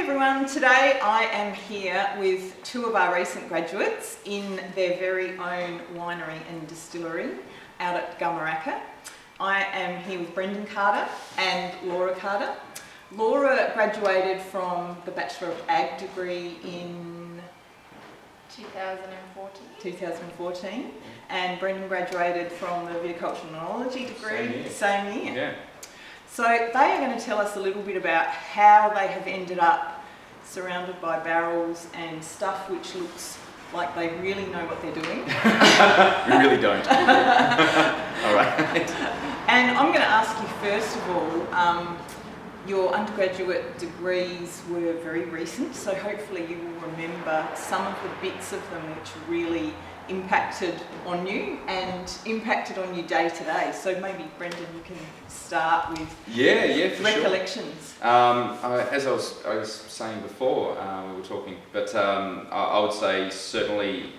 everyone, today I am here with two of our recent graduates in their very own winery and distillery out at Gummaraka. I am here with Brendan Carter and Laura Carter. Laura graduated from the Bachelor of Ag degree in 2014 and Brendan graduated from the Viticultural Enology degree same year. Yeah. So they are going to tell us a little bit about how they have ended up surrounded by barrels and stuff which looks like they really know what they're doing. We really don't. All right. And I'm going to ask you first of all, your undergraduate degrees were very recent, so hopefully you will remember some of the bits of them which really impacted on you and impacted on you day to day. So maybe Brendan, you can start with for recollections. Sure. As I was saying before, we were talking, but I would say certainly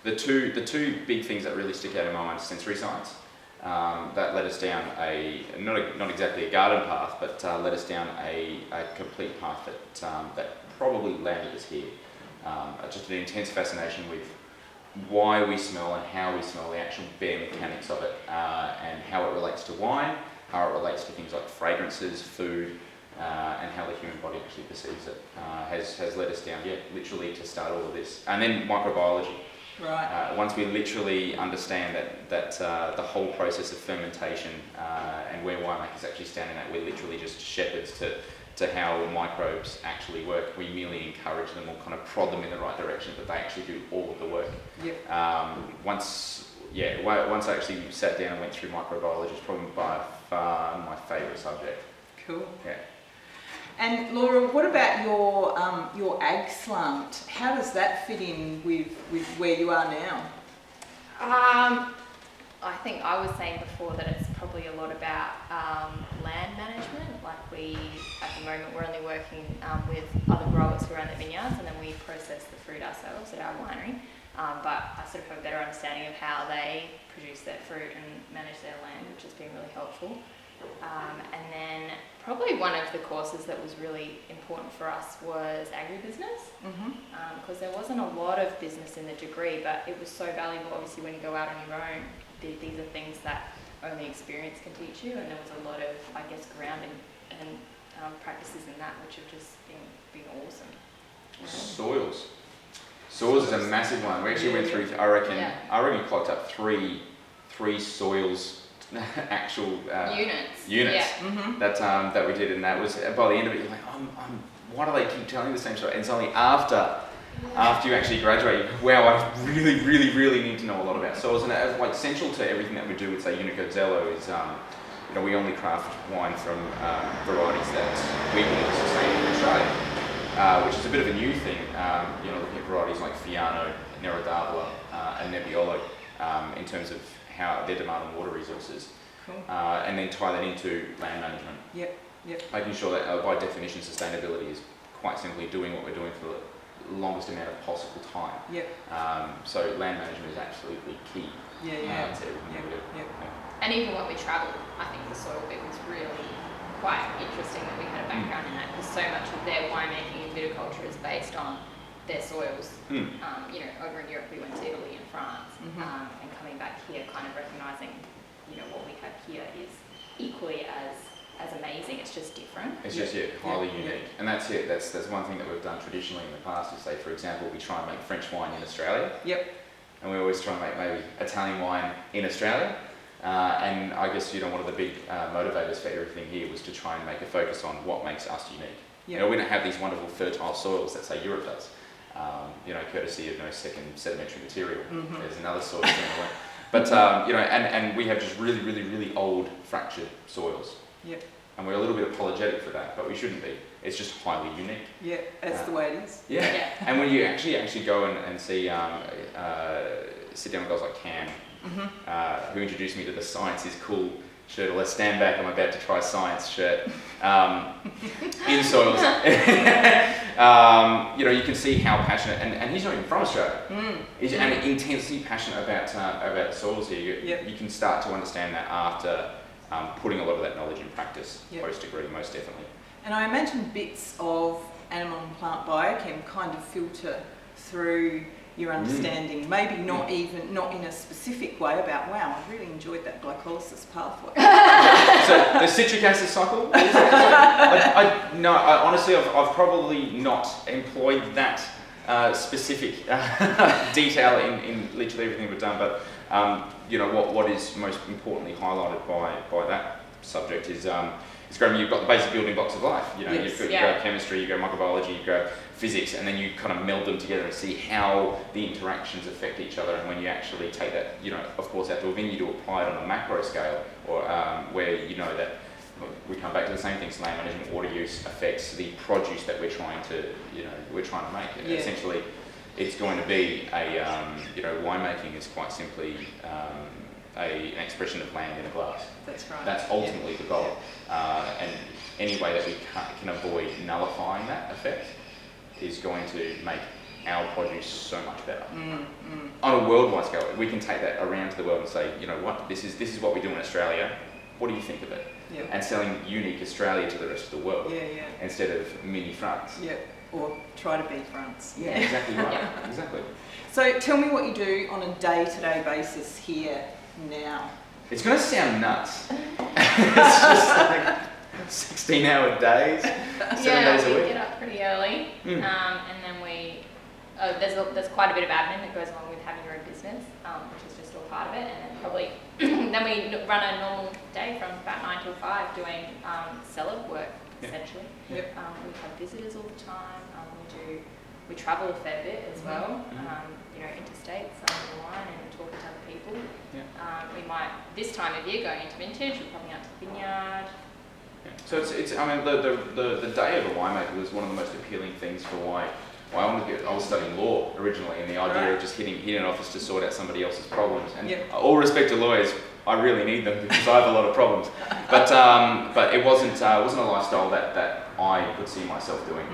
the two big things that really stick out in my mind are sensory science. That led us down not exactly a garden path, but led us down a complete path that probably landed us here. Just an intense fascination with why we smell and how we smell, the actual bare mechanics of it, and how it relates to wine, how it relates to things like fragrances, food, and how the human body actually perceives it, has led us down, literally to start all of this. And then microbiology. Right. Once we literally understand that the whole process of fermentation and where winemakers actually stand in that, we're literally just shepherds to how microbes actually work. We merely encourage them or kind of prod them in the right direction, but they actually do all of the work. Yep. Once I actually sat down and went through microbiology, it's probably by far my favourite subject. Cool. Yeah. And Laura, what about your ag slant? How does that fit in with where you are now? I think I was saying before that it's probably a lot about land management. Like at the moment, we're only working with other growers who are in the vineyards, and then we process the fruit ourselves at our winery. But I sort of have a better understanding of how they produce their fruit and manage their land, which has been really helpful. And then probably one of the courses that was really important for us was agribusiness, because there wasn't a lot of business in the degree, but it was so valuable. Obviously, when you go out on your own, these are things that only experience can teach you, and there was a lot of, I guess, grounding and practices in that, which have just been awesome. Soils is a massive one. We actually went through, I reckon we clocked up three soils actual units that we did, and that was, by the end of it, you're like, why do they keep telling the same story? And it's only after you actually graduate, wow, I really, really, really need to know a lot about soils. And like central to everything that we do with, say, Unico Zelo is, we only craft wine from varieties that we believe are sustainable in Australia, which is a bit of a new thing. Looking at varieties like Fiano, Nerodavola, and Nebbiolo, in terms of how their demand on water resources, cool. And then tie that into land management. Yep. Making sure that by definition sustainability is quite simply doing what we're doing for the longest amount of possible time. Yep. So land management is absolutely key. To everything we do. Yep. And even when we travelled, I think the soil bit was really quite interesting that we had a background in that, because so much of their winemaking and viticulture is based on their soils. Over in Europe we went to Italy and France, and coming back here, kind of recognising, what we have here is equally as amazing. It's just different. It's just highly unique, and that's it. That's one thing that we've done traditionally in the past. Is, say, for example, we try and make French wine in Australia. Yep. And we always try and make maybe Italian wine in Australia. And I guess one of the big motivators for everything here was to try and make a focus on what makes us unique. Yep. We don't have these wonderful fertile soils that, say, Europe does. Courtesy of no second sedimentary material. There's another soil in the way. But and we have just really, really, really old fractured soils. Yep. And we're a little bit apologetic for that, but we shouldn't be. It's just highly unique. Yeah, that's the way it is. Yeah. And when you actually go and see, sit down with guys like Cam, who introduced me to the Science is Cool shirt, or let's stand back, I'm about to try science shirt, in soils. You can see how passionate, and he's not even from Australia. He's intensely passionate about soils here. You can start to understand that after putting a lot of that knowledge in practice, post-degree, most definitely. And I imagine bits of animal and plant biochem kind of filter through your understanding, maybe not in a specific way about, wow, I really enjoyed that glycolysis pathway. So the citric acid cycle? Honestly, I've probably not employed that specific detail in literally everything we've done, but what is most importantly highlighted by that subject is you've got the basic building blocks of life. Yes. You grab chemistry, you grab microbiology, you grab physics, and then you kind of meld them together and see how the interactions affect each other. And when you actually take that, of course, out to a venue to apply it on a macro scale, or where that we come back to the same things: land management, water use affects the produce that we're trying to make. Yeah. Essentially, it's going to be winemaking is quite simply an expression of land in a glass. That's right. That's ultimately the goal. And any way that we can avoid nullifying that effect is going to make our produce so much better. On a worldwide scale, we can take that around to the world and say, this is what we do in Australia. What do you think of it? Yep. And selling unique Australia to the rest of the world instead of mini France. Yeah, or try to be France. Yeah, exactly right. Exactly. So tell me what you do on a day-to-day basis here now. It's going to sound nuts. It's just like 16-hour days, 7 days a we week. get up pretty early, and then there's quite a bit of admin that goes along with having your own business, which is just all part of it, and then probably then we run a normal day from about 9 till 5 doing Zelo work essentially. Yep. We have visitors all the time. We travel a fair bit as well. Interstate, selling the wine and talking to other people. We might this time of year going into vintage. We're probably out to the vineyard. So the day of a winemaker was one of the most appealing things for why I was studying law originally, and the idea of just hitting an office to sort out somebody else's problems. And all respect to lawyers, I really need them because I have a lot of problems. But it wasn't a lifestyle that I could see myself doing.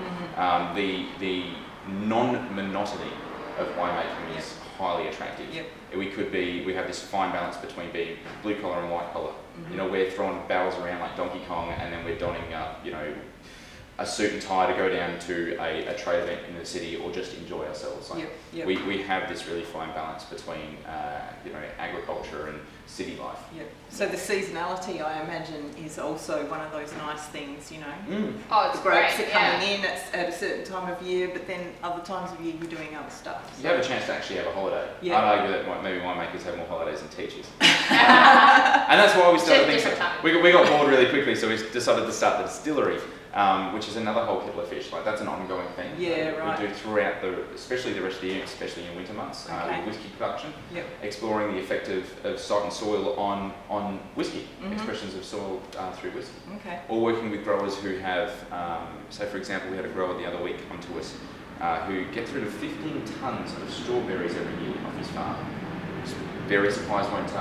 The non-monotony of winemaking is highly attractive. We have this fine balance between being blue collar and white collar. We're throwing barrels around like Donkey Kong, and then we're donning a suit and tie to go down to a trade event in the city or just enjoy ourselves. We have this really fine balance between agriculture and city life. So the seasonality, I imagine, is also one of those nice things. Oh, it's the grapes great, are coming in at a certain time of year, but then other times of year you're doing other stuff. You have a chance to actually have a holiday. Yeah. I'd argue that maybe winemakers have more holidays than teachers. And that's why we started thinking. We got bored really quickly, so we decided to start the distillery. Which is another whole kettle of fish. Like that's an ongoing thing. We do throughout especially the rest of the year, especially in winter months, with whiskey production. Exploring the effect of site and soil on whiskey, expressions of soil through whiskey. Or working with growers who have, say for example, we had a grower the other week come to us who gets rid of 15 tons of strawberries every year off his farm. Berry suppliers won't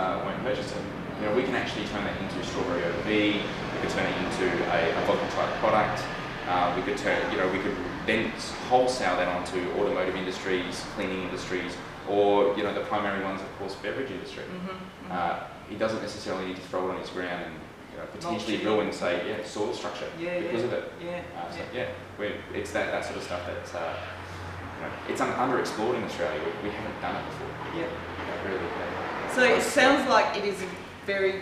purchase it. We can actually turn that into strawberry OB. We could turn it into a vodka type product. We could then wholesale that onto automotive industries, cleaning industries, or the primary ones, of course, beverage industry. He doesn't necessarily need to throw it on his ground and potentially ruin, soil structure because of it. It's that sort of stuff that it's underexplored in Australia. We haven't done it before. Really. So it sounds like it is a very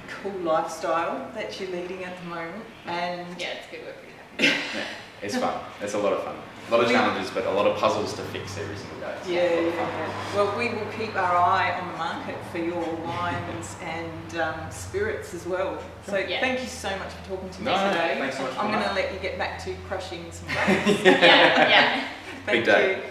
cool lifestyle that you're leading at the moment, and it's good. We're pretty happy. It's fun. It's a lot of fun. A lot of challenges, but a lot of puzzles to fix every single day. Well, we will keep our eye on the market for your wines and spirits as well. So thank you so much for talking to me today. Thanks so much. I'm going to let you get back to crushing some grapes. Yeah. Big day.